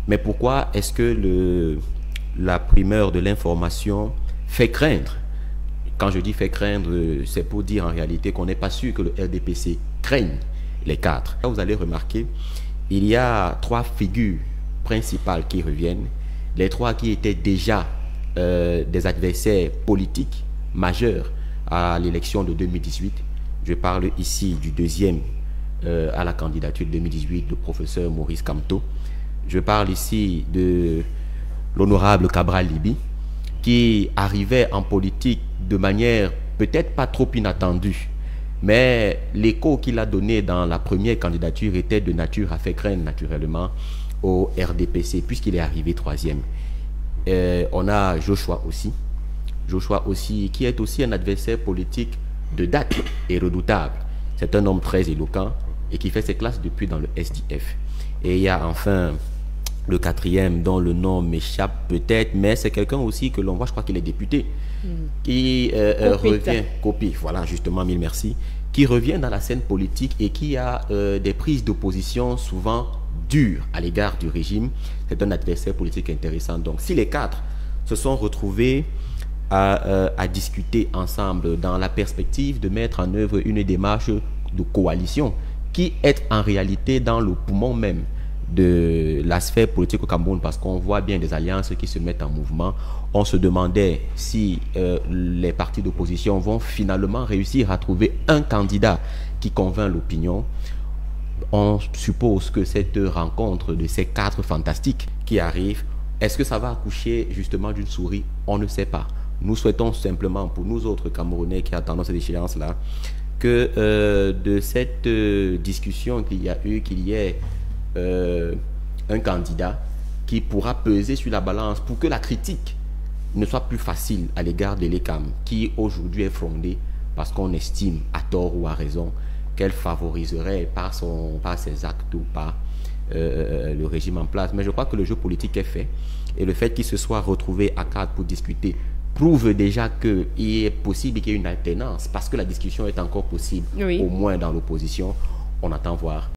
Mais pourquoi est-ce que la primeur de l'information fait craindre? Quand je dis fait craindre, c'est pour dire en réalité qu'on n'est pas sûr que le RDPC craigne les cadres. Là, vous allez remarquer, il y a trois figures principales qui reviennent, les trois qui étaient déjà des adversaires politiques majeurs à l'élection de 2018. Je parle ici du deuxième à la candidature de 2018, le professeur Maurice Kamto. Je parle ici de l'honorable Cabral Libby, qui arrivait en politique de manière peut-être pas trop inattendue, mais l'écho qu'il a donné dans la première candidature était de nature à faire craindre naturellement au RDPC, puisqu'il est arrivé troisième. On a Joshua aussi, qui est aussi un adversaire politique de date et redoutable. C'est un homme très éloquent et qui fait ses classes depuis dans le SDF. Et il y a enfin le quatrième dont le nom m'échappe peut-être, mais c'est quelqu'un aussi que l'on voit, je crois qu'il est député, qui revient, Copy, voilà justement, mille merci, qui revient dans la scène politique et qui a des prises d'opposition souvent dures à l'égard du régime. C'est un adversaire politique intéressant. Donc si les quatre se sont retrouvés à discuter ensemble dans la perspective de mettre en œuvre une démarche de coalition qui est en réalité dans le poumon même de la sphère politique au Cameroun, parce qu'on voit bien des alliances qui se mettent en mouvement. On se demandait si les partis d'opposition vont finalement réussir à trouver un candidat qui convainc l'opinion. On suppose que cette rencontre de ces quatre fantastiques qui arrivent, est-ce que ça va accoucher justement d'une souris? On ne sait pas. Nous souhaitons simplement pour nous autres Camerounais qui attendons cette échéance-là que de cette discussion qu'il y a eu, qu'il y ait un candidat qui pourra peser sur la balance pour que la critique ne soit plus facile à l'égard de l'ECAM, qui aujourd'hui est fondée parce qu'on estime, à tort ou à raison, qu'elle favoriserait par ses actes ou par le régime en place. Mais je crois que le jeu politique est fait, et le fait qu'il se soit retrouvé à quatre pour discuter prouve déjà qu'il est possible qu'il y ait une alternance, parce que la discussion est encore possible, au moins dans l'opposition. On attend voir.